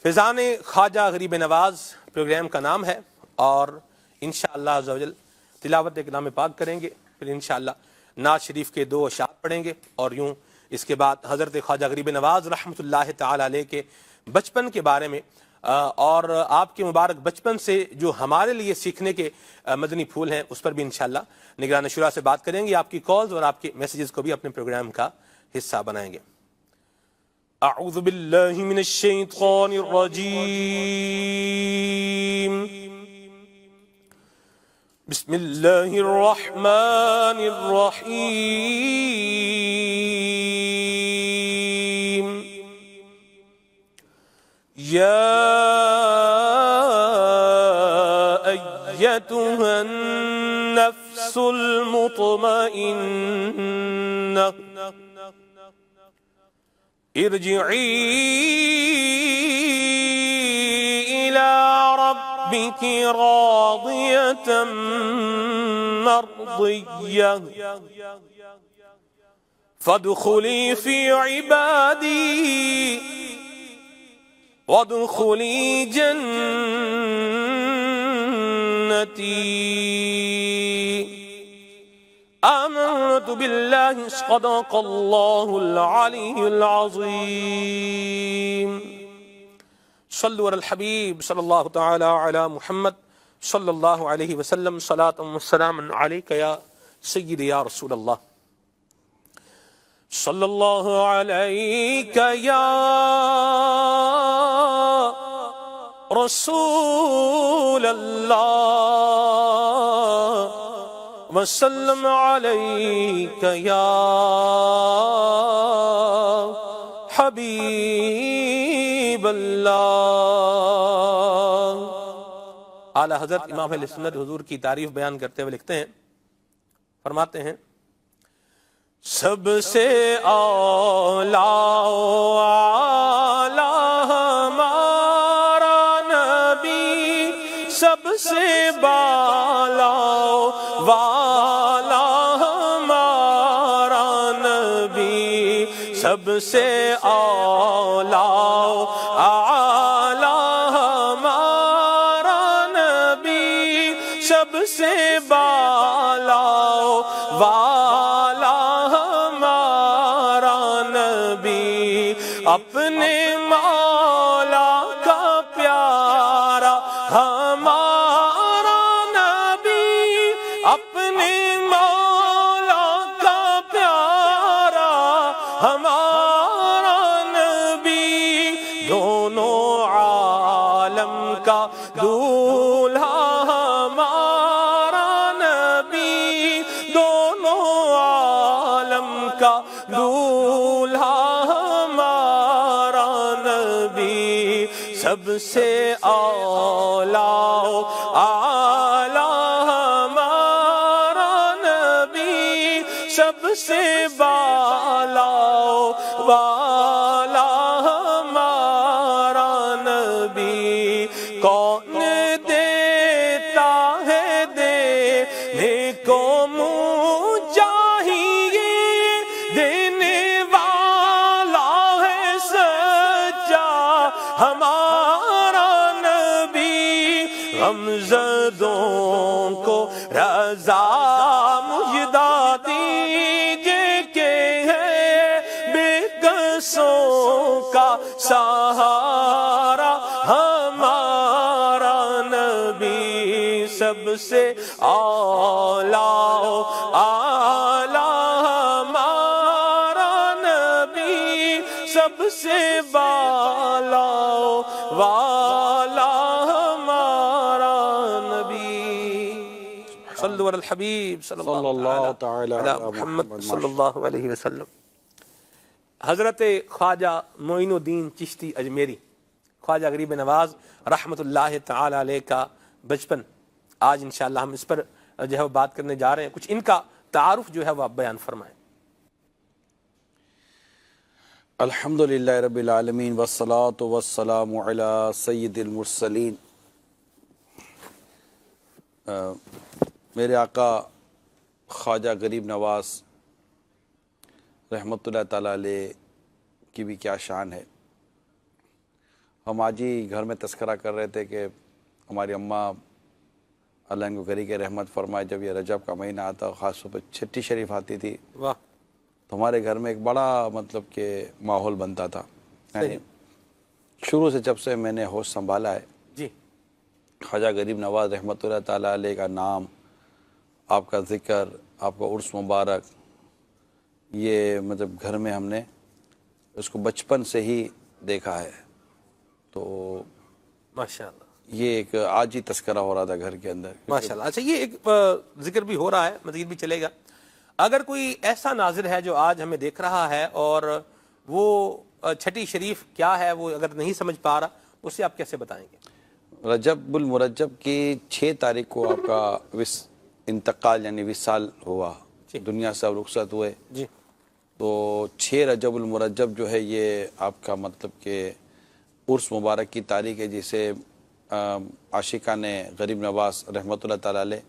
فیضان خواجہ غریب نواز programme کا نام ہے، اور انشاءاللہ عز و جل تلاوت کلام پاک کریں گے، پھر انشاءاللہ نعت شریف کے 2 اشعار پڑھیں گے، اور یوں اس کے بعد حضرت خواجہ غریب نواز رحمۃ اللہ تعالی علیہ کے بچپن کے بارے میں اور آپ کے مبارک بچپن سے جو ہمارے لیے سیکھنے کے مدنی پھول ہیں اس پر بھی انشاءاللہ نگران شورا سے بات کریں گے۔ آپ کی کالز اور آپ کے میسیجز کو بھی اپنے پروگرام کا حصہ بنائیں گے۔ اعوذ باللہ من الشیطان الرجیم، بسم اللہ الرحمن الرحیم۔ یا ایتها النفس المطمئنہ ارجعی الى ربک راضیة مرضیہ فادخلی فی عبادی وادخلی جنتی۔ آمنت باللہ صدق اللہ العلی العظیم۔ صلوا علی الحبیب صلی اللہ تعالی علی محمد صلی اللہ علیہ وسلم، صلاۃ و سلام علیک یا سیدی یا رسول اللہ، صلی اللہ علیک یا رسول اللہ، وسلم علیک یا حبیب اللہ۔ اعلیٰ حضرت امام اہل سنت حضور کی تعریف بیان کرتے ہوئے لکھتے ہیں، فرماتے ہیں، سب سے اعلیٰ ہمارا نبی، سب سے بالا والا ہمارا نبی، سب سے اعلیٰ ہمارا نبی، سب سے بالا والا ہمارا نبی، اپنے مولا کا پیارا ہمارا نبی، اپنے مولا کا پیارا ہمارا نبی، دونوں عالم کا دولہا ہمارا نبی، دونوں عالم کا دولہا ہمارا نبی، سب سے اعلیٰ ہمارا نبی، سب سے بالا والا ہمارا نبی، کون دیتا ہے دینے کو منہ چاہیے، دینے والا ہے سچا ہمارا نبی، غمزدوں کو رضا مجدہ دیجئے کہ ہے بے کسوں کا سہارا ہمارا نبی، سب سے اعلیٰ ہمارا نبی، سب سے بالا والا ہمارا نبی۔ صلوا علی الحبیب صلی اللہ تعالی علی محمد صلی اللہ علیہ وسلم۔ حضرت خواجہ معین الدین چشتی اجمیری، خواجہ غریب نواز رحمۃ اللہ تعالی علیہ کا بچپن، آج انشاءاللہ ہم اس پر جو ہے وہ بات کرنے جا رہے ہیں، کچھ ان کا تعارف جو ہے وہ آپ بیان فرمائیں۔ الحمدللہ رب العالمین والصلاة والسلام علی سید المرسلین۔ میرے آقا خواجہ غریب نواز رحمۃ اللہ تعالیٰ علیہ کی بھی کیا شان ہے۔ ہم آج ہی گھر میں تذکرہ کر رہے تھے کہ ہماری اماں اللہ ان کو گری کے رحمت فرمائے، جب یہ رجب کا مہینہ آتا خاص طور پہ چھٹی شریف آتی تھی واہ، تو ہمارے گھر میں ایک بڑا مطلب کہ ماحول بنتا تھا. یعنی صحیح. شروع سے جب سے میں نے ہوش سنبھالا ہے، جی خواجہ غریب نواز رحمۃ اللہ تعالیٰ علیہ کا نام، آپ کا ذکر، آپ کا عرس مبارک، یہ مطلب گھر میں ہم نے اس کو بچپن سے ہی دیکھا ہے. تو ماشاء اللہ یہ ایک آج ہی تذکرہ ہو رہا تھا گھر کے اندر. ماشاء اللہ. اچھا، یہ ایک ذکر بھی ہو رہا ہے، مزید بھی چلے گا. اگر کوئی ایسا ناظر ہے جو آج ہمیں دیکھ رہا ہے اور وہ چھٹی شریف کیا ہے وہ اگر نہیں سمجھ پا رہا، اسے آپ کیسے بتائیں گے؟ رجب المرجب کی 6 تاریخ کو آپ کا انتقال یعنی وصال ہوا، دنیا سے رخصت ہوئے. جی تو 6 رجب المرجب جو ہے یہ آپ کا مطلب کہ عرس مبارک کی تاریخ ہے، جسے عاشقہ نے غریب نواز رحمۃ اللہ تعالیٰ علیہ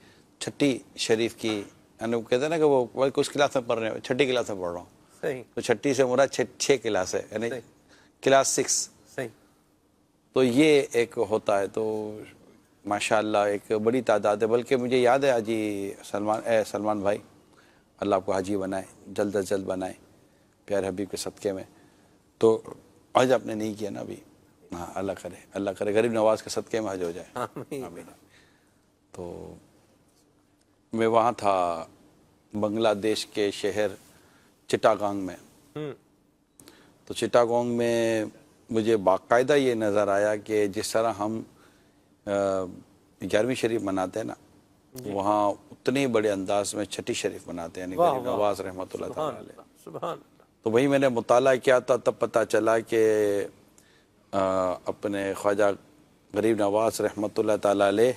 چھٹی شریف کی، یعنی وہ کہتے ہیں نا کہ وہ کس کلاس میں پڑھ رہے ہیں، چھٹی کلاس میں پڑھ رہا ہوں. صحیح تو چھٹی سے مراد 6 کلاس ہے، یعنی کلاس 6. صحیح. تو یہ ایک ہوتا ہے. تو ماشاءاللہ ایک بڑی تعداد ہے. بلکہ مجھے یاد ہے حاجی سلمان بھائی، اللہ آپ کو حاجی بنائے، جلد از جلد بنائے پیارے حبیب کے صدقے میں. تو حج آپ نے نہیں کیا نا ابھی؟ ہاں، اللہ کرے غریب نواز کے صدقے میں حج ہو جائے. آمین. تو میں وہاں تھا بنگلہ دیش کے شہر چٹاگانگ میں. تو چٹاگانگ میں مجھے باقاعدہ یہ نظر آیا کہ جس طرح ہم 11ویں شریف مناتے ہیں نا، وہاں اتنے بڑے انداز میں چھٹی شریف مناتے ہیں، یعنی غریب نواز رحمۃ اللہ تعالیٰ علیہ. سبحان اللہ. تو وہی میں نے مطالعہ کیا تھا، تب پتہ چلا کہ اپنے خواجہ غریب نواز رحمۃ اللہ تعالیٰ علیہ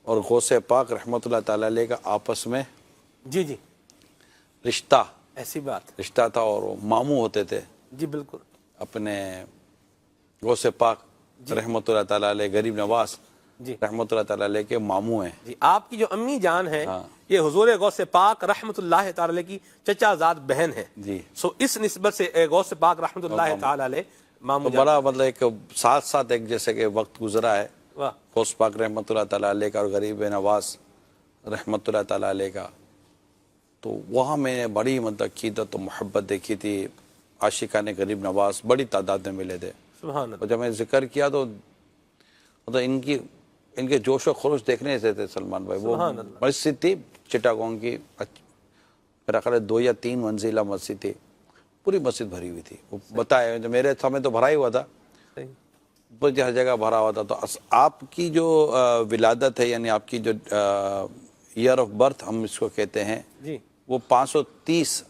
اور غوث پاک رحمۃ اللہ تعالیٰ علیہ کا آپس میں جی جی رشتہ ایسی بات تھا، اور وہ ماموں ہوتے تھے. جی بالکل. اپنے غوث پاک رحمۃ اللہ تعالیٰ علیہ غریب نواز جی رحمۃ اللہ تعالیٰ علیہ کے ماموں ہیں. جی آپ کی جو امی جان ہے یہ حضور غوث پاک رحمۃ اللہ تعالی علیہ کی چچا زاد بہن ہے. جی سو اس نسبت سے غوث پاک رحمۃ اللہ تعالی علیہ ماموں تو بڑا مطلب ایک ساتھ ایک جیسے کہ وقت گزرا ہے واہ غوث پاک رحمۃ اللہ تعالیٰ علیہ کا اور غریب نواز رحمۃ اللہ تعالیٰ علیہ کا. تو وہاں میں نے بڑی مطلب عقیدت و محبت دیکھی تھی. عاشقان غریب نواز بڑی تعداد میں ملے تھے. سبحان اللہ. اور جب میں ذکر کیا تو مطلب ان کے جوش و خروش دیکھنے سے تھے سلمان بھائی. وہ مسجد تھی چٹاگانگ کی، میرا خیال ہے 2 یا 3 منزلہ مسجد تھی، پوری مسجد بھری ہوئی تھی. وہ بتائے میرے سامنے تو بھرا ہی ہوا تھا، بلکہ ہر جگہ بھرا ہوا تھا. تو آپ کی جو ولادت ہے، یعنی آپ کی جو ایئر آف برتھ ہم اس کو کہتے ہیں، جی وہ 530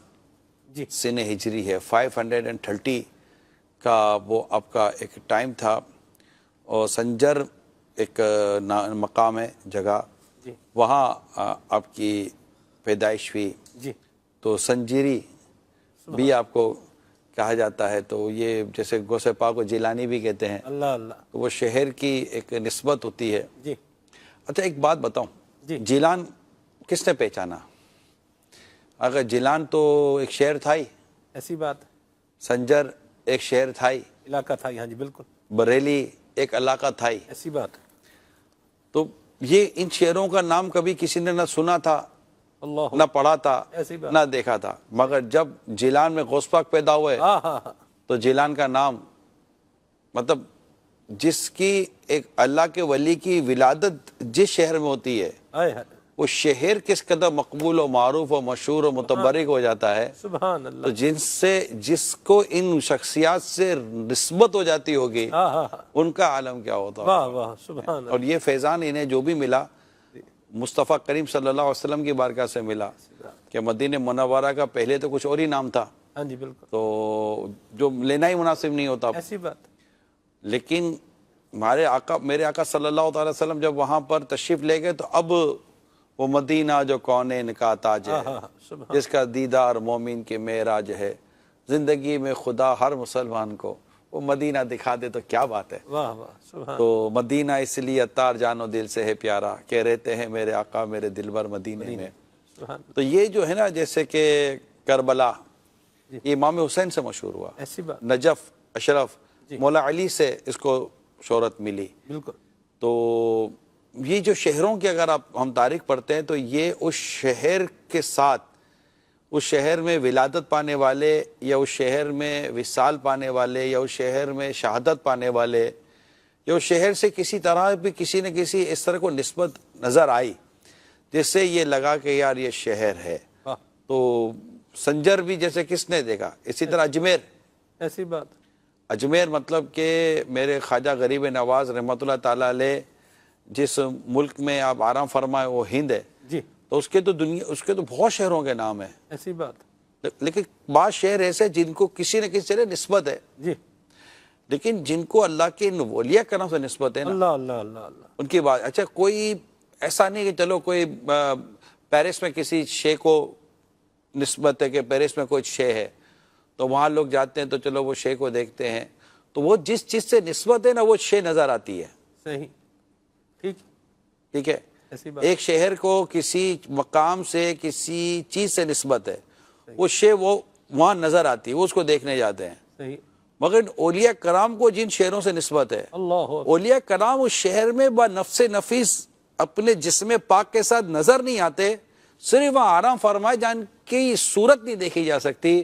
جی سن ہجری ہے. 530 کا وہ آپ کا ایک ٹائم تھا. اور سنجر ایک مقام ہے، جگہ، جی وہاں آپ کی پیدائش ہوئی. جی تو سنجیری بھی آپ کو کہا جاتا ہے. تو یہ جیسے غوث پاک کو جیلانی بھی کہتے ہیں. اللہ اللہ. تو وہ شہر کی ایک نسبت ہوتی ہے. جی اچھا ایک بات بتاؤں، جی جیلان کس نے پہچانا؟ اگر جیلان تو ایک شہر تھا ہی، ایسی بات. سنجر ایک شہر تھا ہی، علاقہ تھا. ہاں جی بالکل. بریلی ایک علاقہ تھا ہی. ایسی بات. تو یہ ان شہروں کا نام کبھی کسی نے نہ سنا تھا، اللہ نہ پڑھا تھا، ایسی بات. نہ دیکھا تھا. مگر جب جیلان میں غوث پاک پیدا ہوئے تو جیلان کا نام، مطلب جس کی ایک اللہ کے ولی کی ولادت جس شہر میں ہوتی ہے، وہ شہر کس قدر مقبول و معروف و مشہور و متبرک ہو جاتا ہے. سبحان اللہ. تو جس کو ان شخصیات سے نسبت ہو جاتی ہوگی، ان کا عالم کیا ہوتا. واہ واہ سبحان اللہ. اور یہ فیضان انہیں جو بھی ملا مصطفیٰ کریم صلی اللہ علیہ وسلم کی بارگاہ سے ملا، کہ مدینہ منورہ کا پہلے تو کچھ اور ہی نام تھا، ہاں جی بالکل. تو جو لینا ہی مناسب نہیں ہوتا. ایسی بات. لیکن میرے آقا صلی اللہ علیہ وسلم جب وہاں پر تشریف لے گئے تو اب وہ مدینہ جو کونین کا تاج ہے، جس کا دیدار مومن کے معراج ہے، زندگی میں خدا ہر مسلمان کو وہ مدینہ دکھا دے تو کیا بات ہے. واہ واہ سبحان. تو مدینہ اس لیے عطار جانو دل سے ہے پیارا، کہ رہتے ہیں میرے آقا میرے دلبر مدینے میں. تو یہ جو ہے نا، جیسے کہ کربلا یہ امام حسین سے مشہور ہوا، ایسی بات. نجف اشرف مولا علی سے اس کو شہرت ملی. بالکل. تو یہ جو شہروں کی اگر ہم تاریخ پڑھتے ہیں تو یہ اس شہر کے ساتھ، اس شہر میں ولادت پانے والے یا اس شہر میں وصال پانے والے یا اس شہر میں شہادت پانے والے یا اس شہر سے کسی طرح بھی کسی نہ کسی اس طرح کو نسبت نظر آئی جس سے یہ لگا کہ یار یہ شہر ہے. تو سنجر بھی جیسے کس نے دیکھا، اسی طرح اجمیر. ایسی بات. اجمیر مطلب کہ میرے خواجہ غریب نواز رحمۃ اللہ تعالیٰ علیہ جس ملک میں آپ آرام فرمائے وہ ہند ہے. جی. تو اس کے تو بہت شہروں کے نام ہیں. ایسی بات. لیکن بعض شہر ایسے جن کو کسی نہ کسی سے نسبت ہے. جی. لیکن جن کو اللہ کے اولیاء کرام سے نسبت ہے نا، اللہ اللہ اللہ اللہ، ان کی بات. اچھا کوئی ایسا نہیں کہ چلو کوئی پیرس میں کسی شے کو نسبت ہے کہ پیرس میں کوئی شے ہے تو وہاں لوگ جاتے ہیں تو چلو وہ شے کو دیکھتے ہیں، تو وہ جس چیز سے نسبت ہے نا وہ شے نظر آتی ہے. صحیح. ٹھیک ہے. ایسی بات. ایک شہر کو کسی مقام سے کسی چیز سے نسبت ہے، وہ شے وہ وہاں نظر آتی ہے، وہ اس کو دیکھنے جاتے ہیں. صحیح. مگر اولیاء کرام کو جن شہروں سے نسبت ہے، اللہ. اولیاء کرام اس شہر میں بنفس نفیس اپنے جسم پاک کے ساتھ نظر نہیں آتے، صرف وہاں آرام فرمائے جان کی صورت نہیں دیکھی جا سکتی،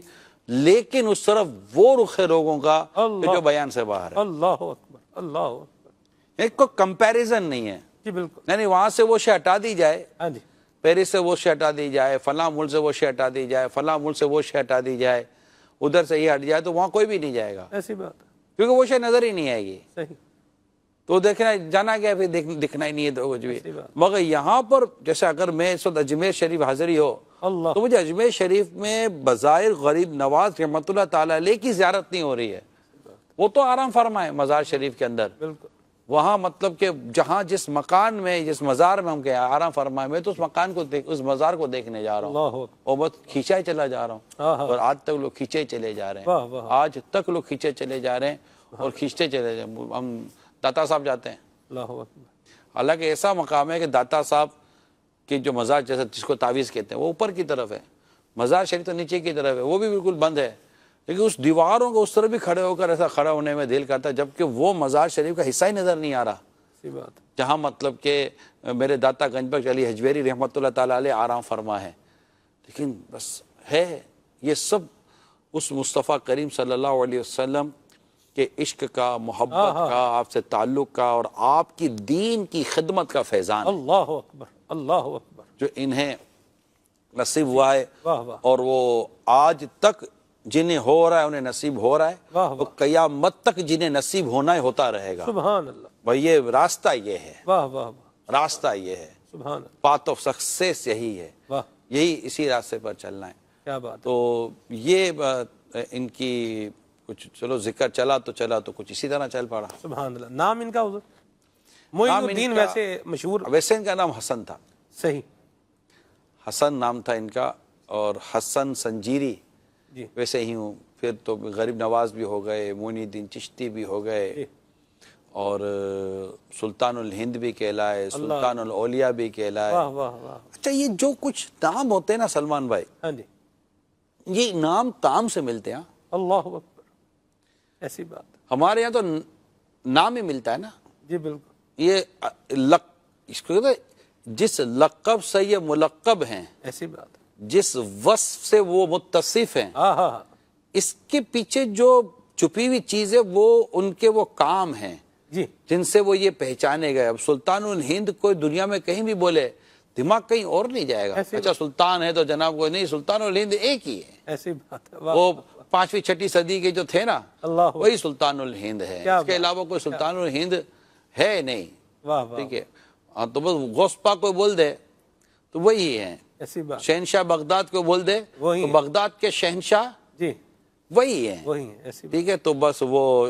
لیکن اس طرف وہ رخ ہے لوگوں کا کہ جو بیان سے باہر ہے. اللہ اکبر. اللہ اکبر. ایک کو کمپیریزن نہیں ہے. جی بالکل. یعنی وہاں سے وہ شے ہٹا دی جائے، ہاں جی، پیرس سے وہ شے ہٹا دی جائے، فلاں ملک سے وہ شے ہٹا دی جائے، فلاں ملک سے وہ شے ہٹا دی جائے، ادھر سے یہ ہٹ جائے تو وہاں کوئی بھی نہیں جائے گا، ایسی بات. کیونکہ وہ شے نظر ہی نہیں آئے گی. صحیح. تو دیکھنا جانا گیا پھر دکھنا ہی نہیں ہے تو کچھ بھی. مگر یہاں پر جیسے اگر میں اس وقت اجمیر شریف حاضری ہو اللہ. تو مجھے اجمیر شریف میں بظاہر غریب نواز رحمۃ اللہ تعالیٰ علیہ کی زیارت نہیں ہو رہی ہے، وہ تو آرام فرمائے مزار شریف کے اندر. بالکل. وہاں مطلب کہ جہاں جس مکان میں جس مزار میں ہم کہ آرام فرمائے، میں تو اس مکان کو اس مزار کو دیکھنے جا رہا ہوں اور بس کھینچا ہی چلا جا رہا ہوں. اور آج تک لوگ کھینچے چلے جا رہے ہیں، آج تک لوگ کھینچے چلے جا رہے ہیں اور کھینچتے چلے جا رہے ہیں. ہم داتا صاحب جاتے ہیں، اللہ اکبر. حالانکہ ایسا مقام ہے کہ داتا صاحب کی جو مزار جیسا جس کو تعویذ کہتے ہیں وہ اوپر کی طرف ہے، مزار شریف تو نیچے کی طرف ہے، وہ بھی بالکل بند ہے. لیکن اس دیواروں کو اس طرح بھی کھڑے ہو کر ایسا کھڑا ہونے میں دل کرتا ہے جبکہ وہ مزار شریف کا حصہ ہی نظر نہیں آ رہا. بات. جہاں مطلب کہ میرے داتا گنج بخش علی حجویری رحمۃ اللہ تعالیٰ علیہ آرام فرما ہے. لیکن بس ہے یہ سب اس مصطفیٰ کریم صلی اللہ علیہ وسلم کے عشق کا، محبت کا، آپ سے تعلق کا اور آپ کی دین کی خدمت کا فیضان. اللہ اکبر. اللہ اکبر. جو انہیں نصیب ہوا ہے واہ واہ. اور وہ آج تک جنہیں ہو رہا ہے انہیں نصیب ہو رہا ہے، واہ وہ قیامت تک جنہیں نصیب ہونا ہے ہوتا رہے گا. سبحان اللہ. بھائی یہ راستہ یہ ہے، واہ واہ واہ. راستہ یہ ہے، سبحان اللہ. پاتھ آف سکسیس یہی ہے، واہ. یہی اسی راستے پر چلنا ہے. کیا بات. تو یہ ان کی کچھ چلو ذکر چلا تو کچھ اسی طرح چل پڑا. سبحان اللہ. نام ان کا حضور معین الدین ویسے مشہور؟ ویسے ان کا نام حسن تھا. صحیح. حسن نام تھا ان کا، اور حسن سنجیری. جی. ویسے ہی ہوں. پھر تو غریب نواز بھی ہو گئے، معین الدین چشتی بھی ہو گئے، اور سلطان الہند بھی کہلائے، سلطان الاولیاء بھی کہلائے. واہ واہ واہ. اچھا یہ جو کچھ نام ہوتے ہیں نا سلمان بھائی، ہاں جی، یہ نام کام سے ملتے ہیں. اللہ اکبر. ایسی بات. ہمارے یہاں تو نام ہی ملتا ہے نا. جی بالکل. یہ اس کو کہتے ہیں جس لقب سے یہ ملقب ہیں، ایسی بات. جس وصف سے وہ متصف ہیں، ہاں ہاں. اس کے پیچھے جو چھپی ہوئی چیزیں وہ ان کے وہ کام ہیں جی، جن سے وہ یہ پہچانے گئے. اب سلطان الہند کوئی دنیا میں کہیں بھی بولے دماغ کہیں اور نہیں جائے گا. اچھا سلطان ہے تو جناب کوئی نہیں، سلطان الہند ایک ہی ہے. ایسی بات. وہ 5ویں 6ٹی صدی کے جو تھے نا، اللہ. وہی سلطان الہند ہے. اس کے علاوہ کوئی سلطان الہند ہے نہیں. واہ واہ. ٹھیک ہے. ہاں تو بس غوث پاک کو بول دے تو وہی ہے. ایسی بات. شہنشاہ بغداد کو بول دے تو بغداد کے شہنشاہ جی وہی ہیں. وہی ہے. ایسی. ٹھیک ہے. تو بس وہ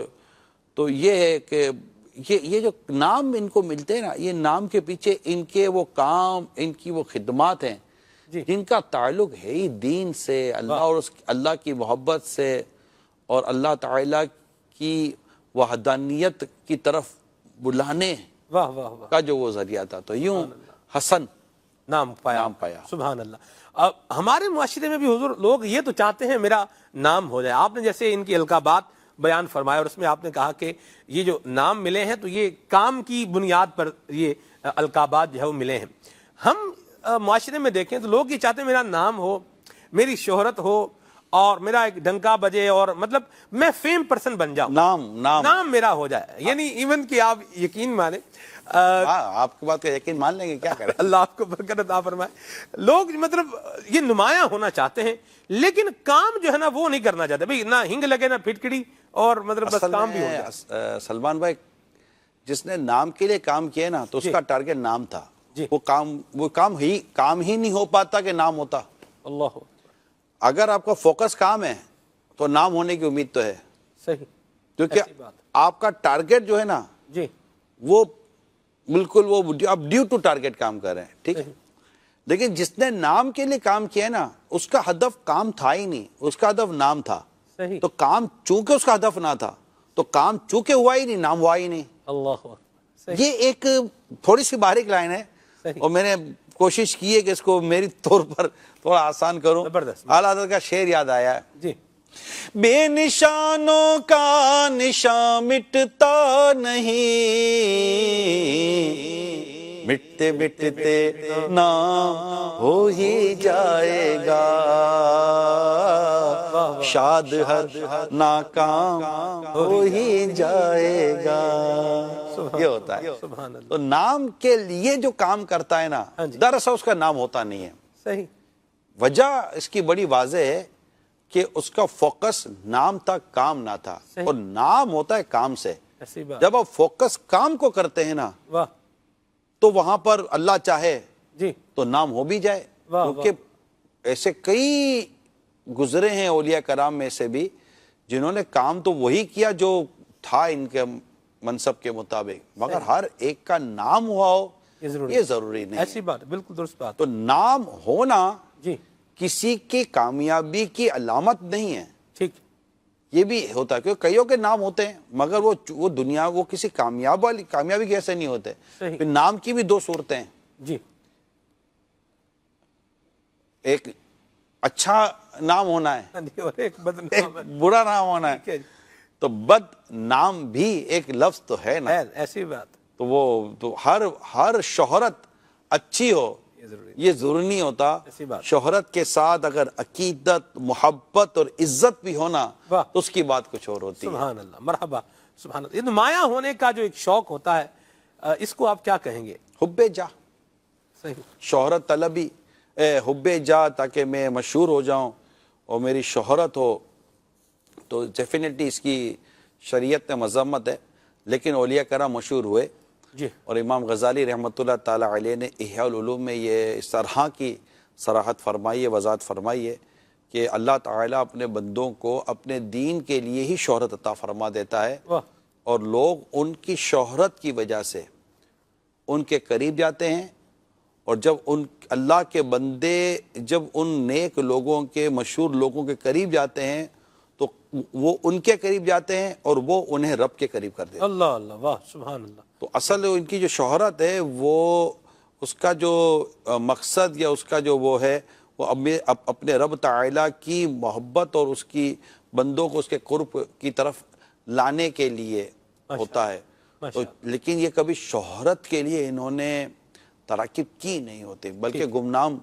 تو یہ ہے کہ یہ جو نام ان کو ملتے ہیں نا، یہ نام کے پیچھے ان کے وہ کام، ان کی وہ خدمات ہیں جن کا تعلق ہے ہی دین سے، اللہ اور اللہ کی محبت سے اور اللہ تعالیٰ کی وحدانیت کی طرف بلانے واہ واہ واہ کا جو وہ ذریعہ تھا. تو یوں حسن نام پایا. سبحان اللہ. اب ہمارے معاشرے میں بھی حضور لوگ یہ تو چاہتے ہیں میرا نام ہو جائے. آپ نے جیسے ان کی القابات بیان فرمایا اور اس میں آپ نے کہا کہ یہ جو نام ملے ہیں تو یہ کام کی بنیاد پر یہ القابات جو ہے وہ ملے ہیں. ہم معاشرے میں دیکھیں تو لوگ یہ چاہتے ہیں میرا نام ہو, میری شہرت ہو اور میرا ایک ڈنکا بجے اور مطلب میں فیم پرسن بن جاؤں, نام میرا ہو جائے. یعنی ایون کہ آپ یقین مانیں, آپ کی بات کا یقین مان لیں گے, کیا کریں, اللہ آپ کو برکت عطا فرمائے. لوگ مطلب یہ نمایاں ہونا چاہتے ہیں لیکن کام جو ہے نا وہ نہیں کرنا چاہتے. بھئی نہ ہنگ لگے نہ پھٹکڑی اور مطلب بس کام بھی ہو جائے. سلمان بھائی جس نے نام کے لیے کام کیا نا تو اس کا ٹارگٹ نام تھا. وہ کام ہی نہیں ہو پاتا کہ نام ہوتا. اللہ, اگر آپ کا فوکس کام ہے تو نام ہونے کی امید تو ہے. صحیح, کیونکہ آپ کا ٹارگٹ جو ہے نا جی وہ بالکل وہ آپ ڈیو ٹو ٹارگٹ کام کر رہے ہیں, ٹھیک ہے. لیکن جس نے نام کے لیے کام کیا نا اس کا ہدف کام تھا ہی نہیں, اس کا ہدف نام تھا. صحیح, تو کام چونکہ اس کا ہدف نہ تھا تو کام چونکہ ہوا ہی نہیں, نام ہوا ہی نہیں. اللہ, یہ ایک تھوڑی سی باریک لائن ہے اور میں نے کوشش کی ہے کہ اس کو میری طور پر تھوڑا آسان کروں. اعلیٰ حضرت کا شعر یاد آیا ہے, جی, بے نشانوں کا نشان مٹتا نہیں, مٹتے مٹتے نام ہو ہی جائے گا, شاد ہر ناکام ہو ہی جائے گا. یہ ہوتا ہے. تو نام کے لیے جو کام کرتا ہے نا دراصل اس کا نام ہوتا نہیں ہے. صحیح, وجہ اس کی بڑی واضح ہے کہ اس کا فوکس نام تھا, کام نہ تھا. اور نام ہوتا ہے کام سے. جب آپ فوکس کام کو کرتے ہیں نا تو وہاں پر اللہ چاہے جی تو نام ہو بھی جائے. کیونکہ ایسے کئی گزرے ہیں اولیاء کرام میں سے بھی جنہوں نے کام تو وہی کیا جو تھا ان کے منصب کے مطابق, مگر ہر ایک کا نام ہوا ہو یہ ضروری نہیں. ایسی بات, بالکل درست بات. تو نام ہونا جی کسی کی کامیابی کی علامت نہیں ہے. ٹھیک, یہ بھی ہوتا ہے کیونکہ کئیوں کے نام ہوتے ہیں مگر وہ دنیا وہ کسی کامیابی کیسے نہیں ہوتے. پھر نام کی بھی دو صورتیں ہیں. جی, ایک اچھا نام ہونا ہے, ایک برا نام ہونا ہے. تو بد نام بھی ایک لفظ تو ہے نا. ایسی بات. تو وہ تو ہر شہرت اچھی ہو یہ ضروری نہیں ہوتا. شہرت کے ساتھ اگر عقیدت, محبت اور عزت بھی ہونا تو اس کی بات کچھ اور ہوتی ہے. سبحان اللہ, مرحبا, سبحان اللہ. یہ نمایاں ہونے کا جو ایک شوق ہوتا ہے اس کو آپ کیا کہیں گے؟ حب جا. صحیح, شہرت طلبی, حب جا تاکہ میں مشہور ہو جاؤں اور میری شہرت ہو. تو ڈیفینیٹلی اس کی شریعت میں مذمت ہے, لیکن اولیاء کرام مشہور ہوئے. جی, اور امام غزالی رحمۃ اللہ تعالی علیہ نے احیاء العلوم میں یہ اس طرح کی صراحت فرمائی ہے, وضاحت فرمائی ہے کہ اللہ تعالیٰ اپنے بندوں کو اپنے دین کے لیے ہی شہرت عطا فرما دیتا ہے اور لوگ ان کی شہرت کی وجہ سے ان کے قریب جاتے ہیں. اور جب ان اللہ کے بندے جب ان نیک لوگوں کے, مشہور لوگوں کے قریب جاتے ہیں تو وہ ان کے قریب جاتے ہیں اور وہ انہیں رب کے قریب کر دیتے ہیں. اللہ اللہ, واہ, سبحان اللہ. تو اصل ان کی جو شہرت ہے وہ اس کا جو مقصد یا اس کا جو وہ ہے وہ اپنے رب تعالیٰ کی محبت اور اس کی بندوں کو اس کے قرب کی طرف لانے کے لیے ہوتا ہے. تو لیکن یہ کبھی شہرت کے لیے انہوں نے تراکیب کی نہیں ہوتی, بلکہ گمنام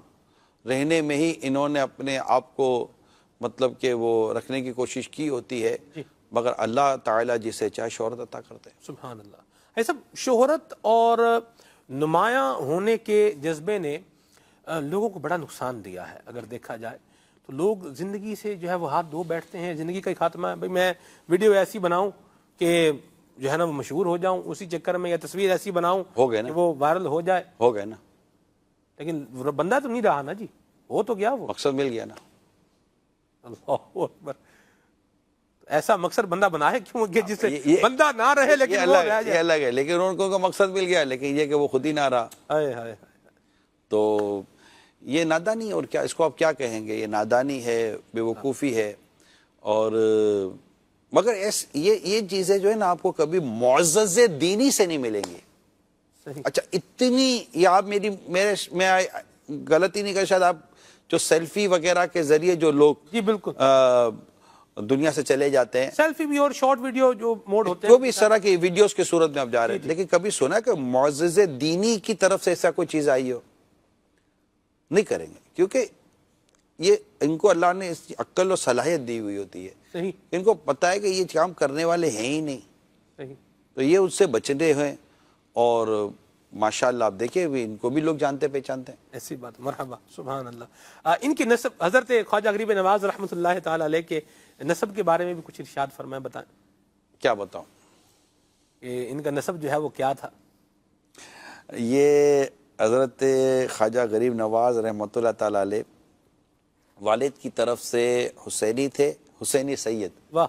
رہنے میں ہی انہوں نے اپنے آپ کو مطلب کہ وہ رکھنے کی کوشش کی ہوتی ہے. مگر اللہ تعالیٰ جسے چاہے شہرت عطا کرتے ہیں. سبحان اللہ. ایسا شہرت اور نمایاں ہونے کے جذبے نے لوگوں کو بڑا نقصان دیا ہے. اگر دیکھا جائے تو لوگ زندگی سے جو ہے وہ ہاتھ دھو بیٹھتے ہیں. زندگی کا خاتمہ ہے, بھئی میں ویڈیو ایسی بناؤں کہ جو ہے نا وہ مشہور ہو جاؤں, اسی چکر میں, یا تصویر ایسی بناؤں کہ وہ وائرل ہو جائے. ہو گئے نا, لیکن بندہ تو نہیں رہا نا جی, ہو تو گیا, وہ مقصد مل گیا نا. اللہ اکبر. ایسا مقصد بندہ بنائے کیوں کہ جس سے بندہ نہ رہے لیکن وہ رہ جائے. یہ الگ ہے, لیکن ان کو مقصد مل گیا, لیکن یہ کہ وہ خود ہی نہ رہا. تو یہ نادانی, اور کیا اس کو آپ کیا کہیں گے, یہ نادانی ہے, بے وقوفی ہے. اور مگر یہ چیزیں جو ہے نا آپ کو کبھی معزز دینی سے نہیں ملیں گی. اچھا اتنی, یہ آپ میں غلطی نہیں کر, شاید آپ جو سیلفی وغیرہ کے ذریعے جو لوگ جی بالکل دنیا سے چلے جاتے ہیں. سیلفی بھی اور شارٹ ویڈیو جو موڈ ہوتے جو ہیں بھی اس طرح کی ویڈیوز کی صورت میں آپ جا رہے ہیں. لیکن کبھی سنا کہ معزز دینی کی طرف سے ایسا کوئی چیز آئی ہو؟ نہیں کریں گے، کیونکہ یہ ان کو اللہ نے اس عقل و صلاحیت دی ہوئی ہوتی ہے. صحیح ان کو پتہ ہے کہ یہ کام کرنے والے ہیں ہی نہیں، صحیح. تو یہ اس سے بچنے ہیں. اور ماشاءاللہ آپ دیکھیں ان کو بھی لوگ جانتے پہچانتے ہیں. ایسی بات، مرحبا، سبحان اللہ. ان کی نسب، حضرت خواجہ غریب نواز رحمۃ اللہ تعالی علیہ کے نسب کے بارے میں بھی کچھ ارشاد فرمائیں، بتائیں کیا بتاؤں؟ کہ ان کا نسب جو ہے وہ کیا تھا؟ یہ حضرت خواجہ غریب نواز رحمۃ اللہ تعالی علیہ والد کی طرف سے حسینی تھے، حسینی سید، واہ،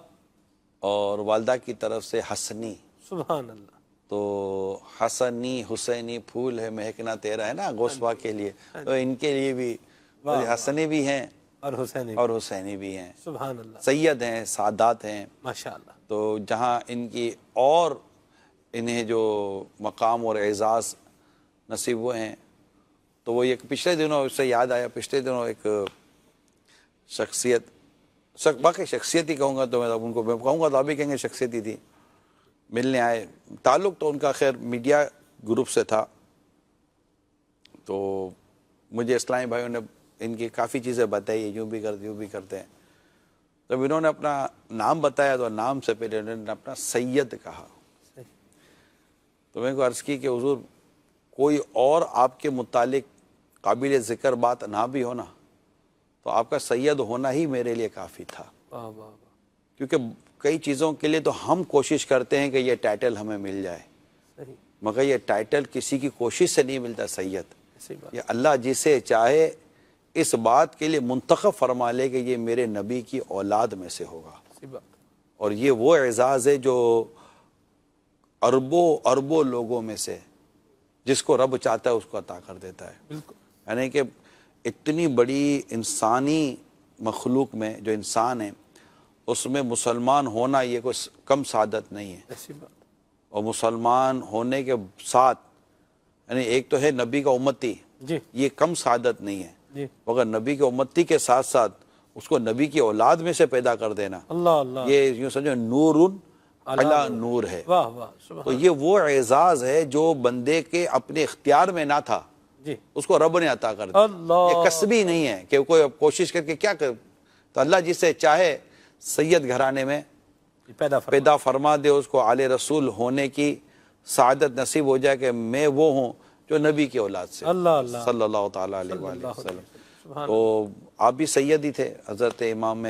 اور والدہ کی طرف سے حسنی. سبحان اللہ. تو حسنی حسینی پھول ہے مہکنا تیرا ہے نا غوث پاک کے لیے، تو ان کے لیے بھی حسنی بھی ہیں اور حسین، اور حسینی بھی ہیں. سبحان اللہ، سید ہیں، سادات ہیں. ماشاءاللہ. تو جہاں ان کی اور انہیں جو مقام اور اعزاز نصیب ہوئے ہیں، تو وہ ایک پچھلے دنوں اس سے یاد آیا، پچھلے دنوں ایک باقی شخصیت ہی کہوں گا تو میں ان کو کہوں گا تو آپ بھی کہیں گے شخصیت ہی تھی، ملنے آئے. تعلق تو ان کا خیر میڈیا گروپ سے تھا. تو مجھے اسلامی بھائیوں نے ان کی کافی چیزیں بتائی، یوں بھی کرتے ہیں. جب انہوں نے اپنا نام بتایا تو نام سے پہلے انہوں نے اپنا سید کہا. تو میں کو عرض کی کہ حضور کوئی اور آپ کے متعلق قابل ذکر بات نہ بھی ہونا تو آپ کا سید ہونا ہی میرے لیے کافی تھا. واہ واہ واہ. کیونکہ کئی چیزوں کے لیے تو ہم کوشش کرتے ہیں کہ یہ ٹائٹل ہمیں مل جائے، صحیح، مگر یہ ٹائٹل کسی کی کوشش سے نہیں ملتا سید. ایسی بات. یہ اللہ جسے چاہے اس بات کے لیے منتخب فرما لے کہ یہ میرے نبی کی اولاد میں سے ہوگا. ایسی بات. اور یہ وہ اعزاز ہے جو اربوں لوگوں میں سے جس کو رب چاہتا ہے اس کو عطا کر دیتا ہے. بالکل. یعنی کہ اتنی بڑی انسانی مخلوق میں جو انسان ہے اس میں مسلمان ہونا یہ کوئی کم سعادت نہیں ہے. ایسی بات. اور مسلمان ہونے کے ساتھ یعنی ایک تو ہے نبی کا امتی، جی یہ کم سعادت نہیں ہے، جی. مگر نبی کے امتی کے ساتھ ساتھ اس کو نبی کی اولاد میں سے پیدا کر دینا، اللہ اللہ. یہ یوں سمجھو نور علی نور ہے. واہ واہ، سبحان. تو یہ وہ اعزاز ہے جو بندے کے اپنے اختیار میں نہ تھا، جی اس کو رب نے عطا کر دیا. اللہ. یہ کسبی نہیں ہے کہ کوئی کوشش کر کے کیا کر. تو اللہ جسے چاہے سید گھرانے میں پیدا فرما دے، اس کو آل رسول ہونے کی سعادت نصیب ہو جائے کہ میں وہ ہوں جو نبی کی اولاد سے، اللہ اللہ صلی اللہ تعالیٰ علیہ وآلہ وسلم. سبحان. تو آپ بھی سید ہی تھے، حضرت امام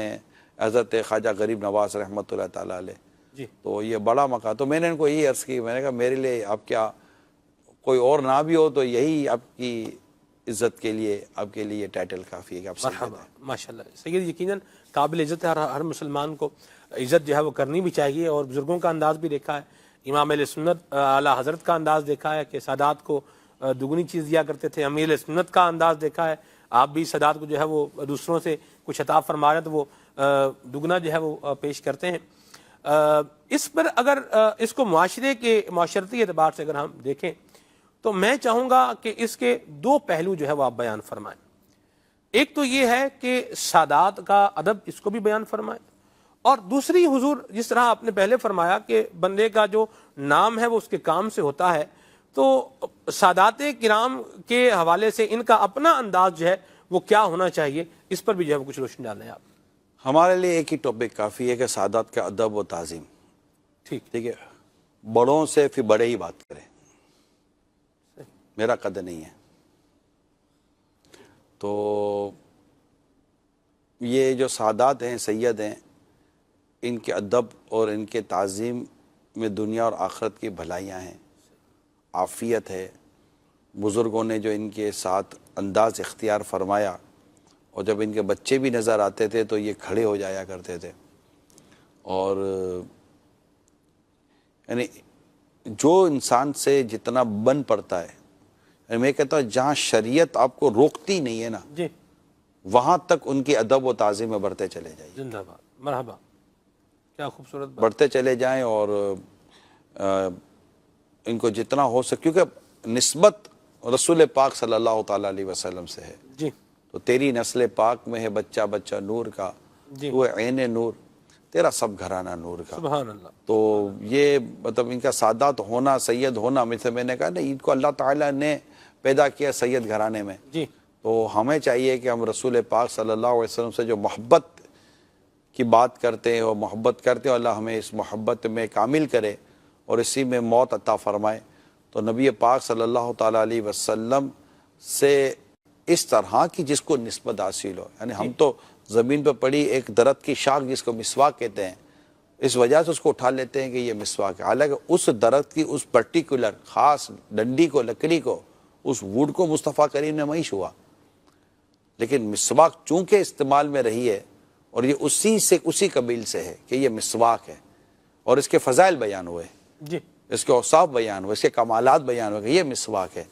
حضرت خواجہ غریب نواز رحمۃ اللہ تعالیٰ علیہ. جی تو یہ بڑا مقام. تو میں نے ان کو یہی عرض کی، میں نے کہا میرے لیے آپ کیا کوئی اور نہ بھی ہو تو یہی آپ کی عزت کے لیے، آپ کے لیے ٹائٹل کافی ہے کہ آپ سید مرحبا، ہیں. ماشاءاللہ. سید یقیناً قابل عزت ہے، ہر مسلمان کو عزت جو ہے وہ کرنی بھی چاہیے. اور بزرگوں کا انداز بھی دیکھا ہے، امام اہل سنت اعلیٰ حضرت کا انداز دیکھا ہے کہ سادات کو دگنی چیز دیا کرتے تھے. امیر اہل سنت کا انداز دیکھا ہے، آپ بھی سادات کو جو ہے وہ دوسروں سے کچھ عطا فرما رہے ہیں تو وہ دگنا جو ہے وہ پیش کرتے ہیں. اس پر اگر اس کو معاشرے کے معاشرتی اعتبار سے اگر ہم دیکھیں تو میں چاہوں گا کہ اس کے دو پہلو جو ہے وہ آپ بیان فرمائیں. ایک تو یہ ہے کہ سادات کا ادب، اس کو بھی بیان فرمائیں، اور دوسری حضور جس طرح آپ نے پہلے فرمایا کہ بندے کا جو نام ہے وہ اس کے کام سے ہوتا ہے، تو سادات کرام کے حوالے سے ان کا اپنا انداز جو ہے وہ کیا ہونا چاہیے، اس پر بھی جو ہے وہ کچھ روشنی ڈالیں آپ. ہمارے لیے ایک ہی ٹاپک کافی ہے کہ سادات کا ادب و تعظیم. ٹھیک ہے، بڑوں سے پھر بڑے ہی بات کریں، میرا قد نہیں ہے. تو یہ جو سادات ہیں، سید ہیں، ان کے ادب اور ان کے تعظیم میں دنیا اور آخرت کی بھلائیاں ہیں، عافیت ہے. بزرگوں نے جو ان کے ساتھ انداز اختیار فرمایا، اور جب ان کے بچے بھی نظر آتے تھے تو یہ کھڑے ہو جایا کرتے تھے. اور یعنی جو انسان سے جتنا بن پڑتا ہے، یعنی میں کہتا ہوں جہاں شریعت آپ کو روکتی نہیں ہے نا، جی وہاں تک ان کی ادب و تعظیم میں بڑھتے چلے جائیں. زندہ باد، مرحبا، کیا خوبصورت بات. بڑھتے چلے جائیں. اور ان کو جتنا ہو سکے، کیونکہ نسبت رسول پاک صلی اللہ تعالیٰ علیہ وسلم سے ہے. جی تو تیری نسل پاک میں ہے بچہ بچہ نور کا، جی تو عین نور. تیرا سب گھرانہ نور کا. سبحان اللہ. تو یہ مطلب ان کا سادات ہونا، سید ہونا، مثل میں نے کہا نا، ان کو اللہ تعالیٰ نے پیدا کیا سید گھرانے میں. جی. تو ہمیں چاہیے کہ ہم رسول پاک صلی اللہ علیہ وسلم سے جو محبت کی بات کرتے ہیں اور محبت کرتے ہیں، اللہ ہمیں اس محبت میں کامل کرے اور اسی میں موت عطا فرمائے. تو نبی پاک صلی اللہ تعالیٰ علیہ وسلم سے اس طرح کی جس کو نسبت حاصل ہو، یعنی ہم تو زمین پہ پڑی ایک درخت کی شاخ جس کو مسواک کہتے ہیں، اس وجہ سے اس کو اٹھا لیتے ہیں کہ یہ مسواک ہے، حالانکہ اس درخت کی اس پرٹیکولر خاص ڈنڈی کو، لکڑی کو، اس ووڈ کو مصطفیٰ کریم نے معیش ہوا. لیکن مسواک چونکہ استعمال میں رہی ہے اور یہ اسی قبیل سے ہے کہ یہ مسواک ہے، اور اس کے فضائل بیان ہوئے، جی، اس کے اوصاف بیان ہوئے، اس کے کمالات بیان ہوئے کہ یہ مسواک ہے.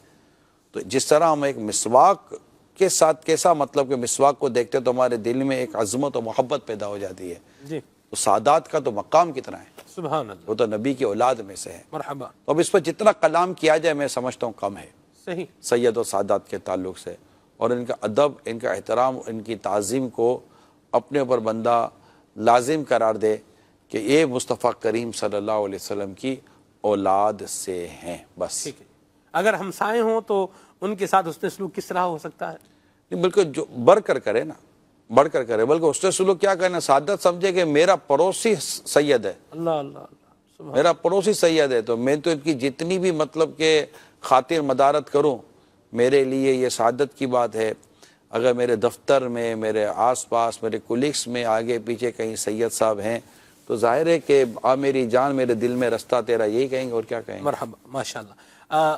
تو جس طرح ہم ایک مسواک کے ساتھ کیسا مطلب کہ مسواک کو دیکھتے تو ہمارے دل میں ایک عظمت و محبت پیدا ہو جاتی ہے. جی. تو سادات کا تو مقام کتنا ہے، سبحان اللہ. وہ تو نبی کی اولاد میں سے ہے. مرحبا. تو اب اس پر جتنا کلام کیا جائے میں سمجھتا ہوں کم ہے صحیح. سید و سادات کے تعلق سے، اور ان کا ادب، ان کا احترام، ان کی تعظیم کو اپنے اوپر بندہ لازم قرار دے کہ یہ مصطفیٰ کریم صلی اللہ علیہ وسلم کی اولاد سے ہیں. بس ٹھیک ہے. اگر ہمسائے ہوں تو ان کے ساتھ حسن سلوک کس طرح ہو سکتا ہے؟ نہیں، بلکہ جو بڑھ کر کرے نا، بڑھ کر کرے، بلکہ اس نے سلوک کیا کرنا، سعادت سمجھے کہ میرا پڑوسی سید ہے، اللہ اللہ اللہ. سبحان. میرا پڑوسی سید ہے، تو میں تو ان کی جتنی بھی مطلب کہ خاطر مدارت کروں، میرے لیے یہ سعادت کی بات ہے. اگر میرے دفتر میں، میرے آس پاس، میرے کولیگس میں آگے پیچھے کہیں سید صاحب ہیں تو ظاہر ہے کہ میری جان، میرے دل میں رستہ تیرا، یہی کہیں گے اور کیا کہیں گے. مرحبا. ماشاءاللہ.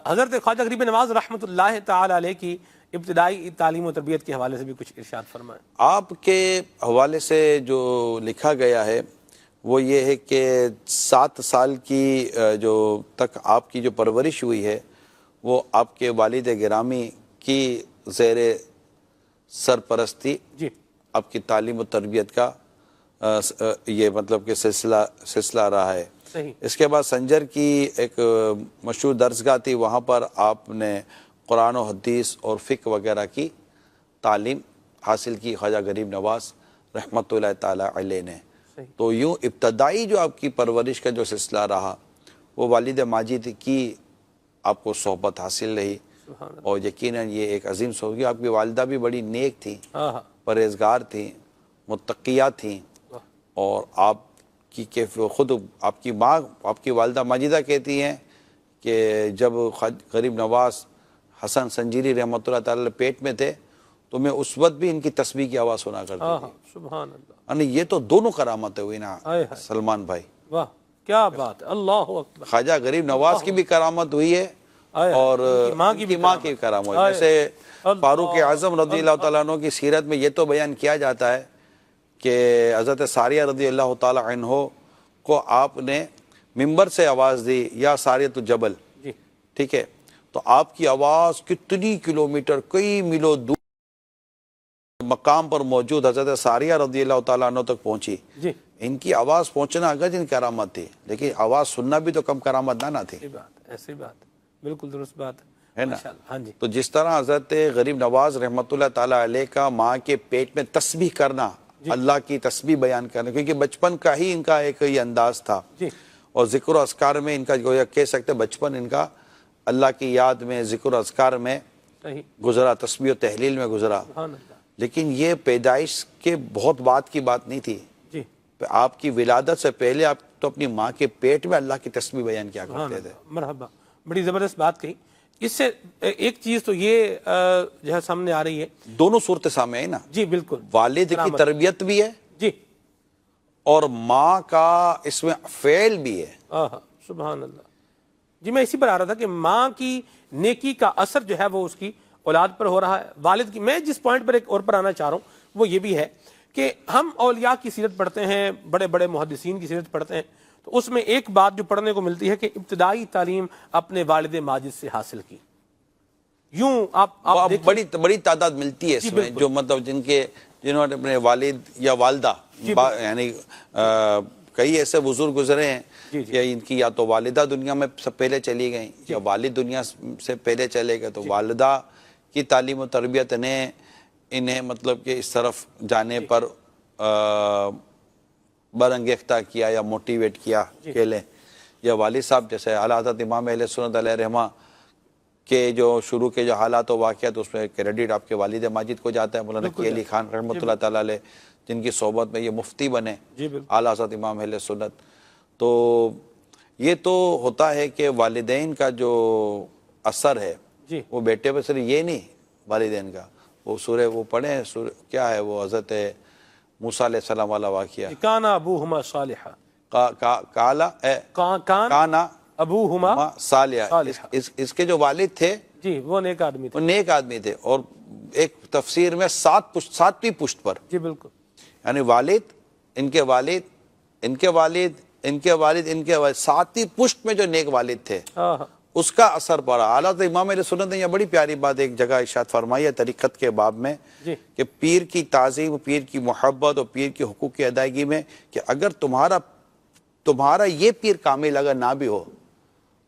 حضرت خواجہ غریب نواز رحمۃ اللہ تعالی علیہ کی ابتدائی تعلیم و تربیت کے حوالے سے بھی کچھ ارشاد فرمائیں. آپ کے حوالے سے جو لکھا گیا ہے وہ یہ ہے کہ 7 سال کی جو تک آپ کی جو پرورش ہوئی ہے وہ آپ کے والد گرامی کی زیر سرپرستی جی. آپ کی تعلیم و تربیت کا یہ مطلب کہ سلسلہ رہا ہے. صحیح. اس کے بعد سنجر کی ایک مشہور درسگاہ تھی، وہاں پر آپ نے قرآن و حدیث اور فقہ وغیرہ کی تعلیم حاصل کی خواجہ غریب نواز رحمۃ اللہ تعالی علیہ نے. صحیح. تو یوں ابتدائی جو آپ کی پرورش کا جو سلسلہ رہا وہ والد ماجد کی آپ کو صحبت حاصل رہی، اور یقیناً یہ ایک عظیم صحبت. آپ کی والدہ بھی بڑی نیک تھیں، پرہیزگار تھیں، متقیہ تھیں، اور آپ کی خود آپ کی ماں، آپ کی والدہ ماجدہ کہتی ہیں کہ جب غریب نواز حسن سنجیری رحمۃ اللہ تعالی پیٹ میں تھے تو میں اس وقت بھی ان کی تسبیح کی آواز سنا کرتی تھی. سبحان اللہ. یعنی یہ تو دونوں کرامتیں ہوئی نا سلمان بھائی. واہ کیا بات ہے. اللہ اکبر. خواجہ غریب نواز کی بھی کرامت ہوئی ہے اور ان کی ماں کی کرامت ہوئی. جیسے فاروق اعظم رضی اللہ تعالیٰ عنہ کی سیرت میں یہ تو بیان کیا جاتا ہے کہ حضرت ساریہ رضی اللہ تعالیٰ عنہ کو آپ نے ممبر سے آواز دی، یا ساریۃ الجبل. جی. ٹھیک ہے، تو آپ کی آواز کتنی کلومیٹر، کئی میلوں دور مقام پر موجود حضرت ساریہ رضی اللہ تعالیٰ عنہ تک پہنچی. جی. ان کی آواز پہنچنا اگر جن کرامت تھی، لیکن آواز سننا بھی تو کم کرامت نہ تھی. ایسی بات، ایسی بات، بالکل درست بات ہے نا. ہاں جی. تو جس طرح حضرت غریب نواز رحمۃ اللہ تعالیٰ علیہ کا ماں کے پیٹ میں تسبیح کرنا، اللہ کی تسبیح بیان کرنا، کیونکہ بچپن کا ہی ان کا ایک یہ انداز تھا. جی. اور ذکر و اذکار میں ان کا گویا کہہ سکتے بچپن ان کا اللہ کی یاد میں، ذکر و اذکار میں گزرا، تسبیح و تحلیل میں گزرا. لیکن یہ پیدائش کے بہت بعد کی بات نہیں تھی. جی. آپ کی ولادت سے پہلے آپ تو اپنی ماں کے پیٹ میں اللہ کی تسبیح بیان کیا کرتے تھے. مرحبا. بڑی زبردست بات کہی. اس سے ایک چیز تو یہ جو ہے سامنے آ رہی ہے، دونوں صورتیں سامنے آئی نا. جی بالکل. والد کی تربیت بھی ہے جی، اور ماں کا اس میں فعل بھی ہے. سبحان اللہ. جی میں اسی پر آ رہا تھا کہ ماں کی نیکی کا اثر جو ہے وہ اس کی اولاد پر ہو رہا ہے. والد کی، میں جس پوائنٹ پر ایک اور پر آنا چاہ رہا ہوں وہ یہ بھی ہے کہ ہم اولیاء کی سیرت پڑھتے ہیں، بڑے بڑے محدثین کی سیرت پڑھتے ہیں، تو اس میں ایک بات جو پڑھنے کو ملتی ہے کہ ابتدائی تعلیم اپنے والد ماجد سے حاصل کی. یوں آپ بڑی تعداد ملتی ہے اس میں جو مطلب جنہوں نے اپنے والد یا والدہ، یعنی کئی ایسے بزرگ گزرے ہیں کہ ان کی یا تو والدہ دنیا میں سب پہلے چلی گئیں یا والد دنیا سے پہلے چلے گئے، تو والدہ کی تعلیم و تربیت نے انہیں مطلب کہ اس طرف جانے پر برانگیختہ کیا یا موٹیویٹ کیا کہ لیں، یا والد صاحب جیسے اعلیٰ حضرت امام اہل سنت علیہ رحمہ کے جو شروع کے جو حالات و واقعات، اس میں کریڈٹ آپ کے والد ماجد کو جاتا ہے، مولانا کی علی خان رحمۃ اللہ تعالیٰ علیہ، جن کی صحبت میں یہ مفتی بنے اعلیٰ حضرت امام اہل سنت۔ تو یہ تو ہوتا ہے کہ والدین کا جو اثر ہے وہ بیٹے پر صرف یہ نہیں، والدین کا وہ سورہ وہ پڑھیں، کیا ہے وہ حضرت موسیٰ علیہ السلام والا واقعہ، کان ابوہما صالحا، کانا ابوہما صالحا، اس کے جو والد تھے جی وہ نیک آدمی تھے، وہ نیک آدمی تھے، اور ایک تفسیر میں ساتویں پشت پر، جی بالکل، یعنی والد، ان کے والد، ان کے والد، ان کے والد، ان کے والد، ساتویں پشت میں جو نیک والد تھے اس کا اثر پڑا۔ اعلیٰ امام علیہ سنت نے یہ بڑی پیاری بات ایک جگہ ارشاد فرمائی ہے طریقت کے باب میں کہ پیر کی تعظیم، پیر کی محبت اور پیر کی حقوق کی ادائیگی میں، کہ اگر تمہارا یہ پیر کامل اگر نہ بھی ہو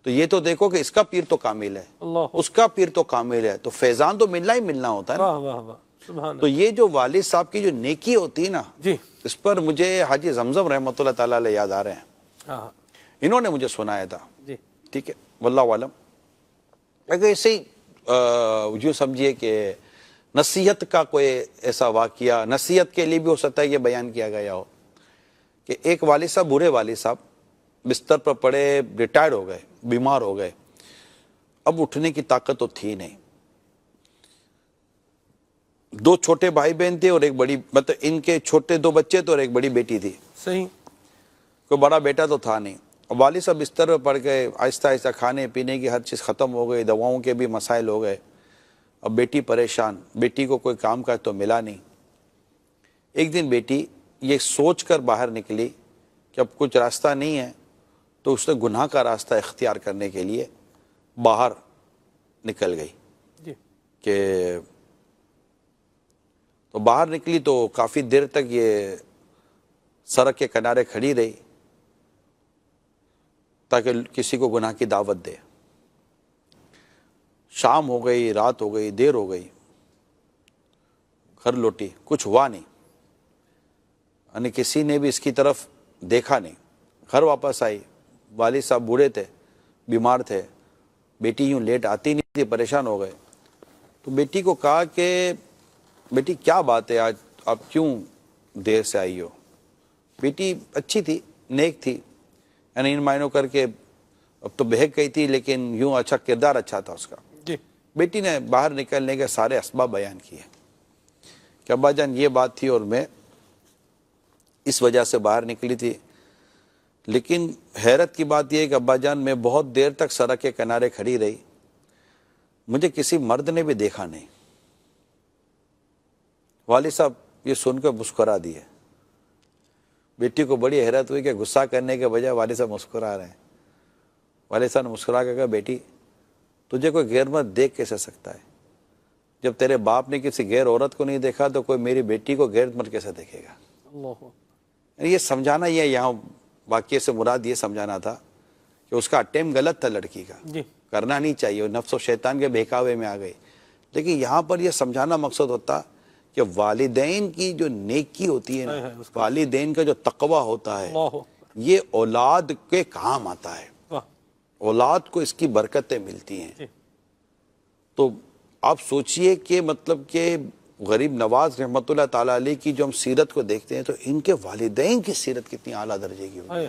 تو یہ تو دیکھو کہ اس کا پیر تو کامل ہے، اس کا پیر تو کامل ہے، تو فیضان تو ملنا ہی ملنا ہوتا ہے نا۔ تو یہ جو والد صاحب کی جو نیکی ہوتی ہے نا، اس پر مجھے حاجی زمزم رحمۃ اللہ تعالیٰ علیہ یاد آ رہے ہیں، انہوں نے مجھے سنایا تھا، ٹھیک ہے، واللہ عالم۔ اگر ایسے ہی جو سمجھیے کہ نصیحت کا کوئی ایسا واقعہ، نصیحت کے لیے بھی ہو سکتا ہے یہ بیان کیا گیا ہو کہ ایک والد صاحب، بوڑھے والد صاحب بستر پر پڑے، ریٹائر ہو گئے، بیمار ہو گئے، اب اٹھنے کی طاقت تو تھی نہیں، دو چھوٹے بھائی بہن تھے اور ایک بڑی، مطلب ان کے چھوٹے دو بچے تھے اور ایک بڑی بیٹی تھی، صحیح، کوئی بڑا بیٹا تو تھا نہیں۔ اب والد صاحب بستر پر پڑ گئے، آہستہ آہستہ کھانے پینے کی ہر چیز ختم ہو گئی، دواؤں کے بھی مسائل ہو گئے، اب بیٹی پریشان، بیٹی کو کوئی کام کاج تو ملا نہیں۔ ایک دن بیٹی یہ سوچ کر باہر نکلی کہ اب کچھ راستہ نہیں ہے، تو اس نے گناہ کا راستہ اختیار کرنے کے لیے باہر نکل گئی کہ تو باہر نکلی تو کافی دیر تک یہ سڑک کے کنارے کھڑی رہی تاکہ کسی کو گناہ کی دعوت دے۔ شام ہو گئی، رات ہو گئی، دیر ہو گئی، گھر لوٹی، کچھ ہوا نہیں، یعنی کسی نے بھی اس کی طرف دیکھا نہیں۔ گھر واپس آئی، والد صاحب بوڑھے تھے، بیمار تھے، بیٹی یوں لیٹ آتی نہیں تھی، پریشان ہو گئے۔ تو بیٹی کو کہا کہ بیٹی کیا بات ہے، آج آپ کیوں دیر سے آئی ہو؟ بیٹی اچھی تھی، نیک تھی، یعنی ان معنوں کر کے اب تو بہک گئی تھی لیکن یوں اچھا کردار اچھا تھا اس کا۔ بیٹی نے باہر نکلنے کے سارے اسباب بیان کیے کہ ابا جان یہ بات تھی اور میں اس وجہ سے باہر نکلی تھی، لیکن حیرت کی بات یہ ہے کہ ابا جان میں بہت دیر تک سڑک کے کنارے کھڑی رہی، مجھے کسی مرد نے بھی دیکھا نہیں۔ والد صاحب یہ سن کر مسکرا دیے۔ بیٹی کو بڑی حیرت ہوئی کہ غصہ کرنے کے بجائے والد صاحب مسکرا رہے ہیں۔ والد صاحب نے مسکرا کر کہا بیٹی تجھے کوئی غیر مرد دیکھ کیسے سکتا ہے؟ جب تیرے باپ نے کسی غیر عورت کو نہیں دیکھا تو کوئی میری بیٹی کو غیر مرد کیسے دیکھے گا؟ یہ سمجھانا، یہ یہاں واقعے سے مراد یہ سمجھانا تھا کہ اس کا اٹیمپ غلط تھا لڑکی کا، کرنا نہیں چاہیے، نفس و شیطان کے بہکاوے میں آ گئی، لیکن یہاں پر یہ سمجھانا مقصد ہوتا کہ والدین کی جو نیکی ہوتی ہے نا، والدین کا جو تقوی ہوتا ہے، یہ اولاد کے کام آتا ہے، اولاد کو اس کی برکتیں ملتی ہیں۔ تو آپ سوچئے کہ مطلب کہ غریب نواز رحمۃ اللہ تعالیٰ علیہ کی جو ہم سیرت کو دیکھتے ہیں تو ان کے والدین کی سیرت کتنی اعلیٰ درجے کی ہوگی۔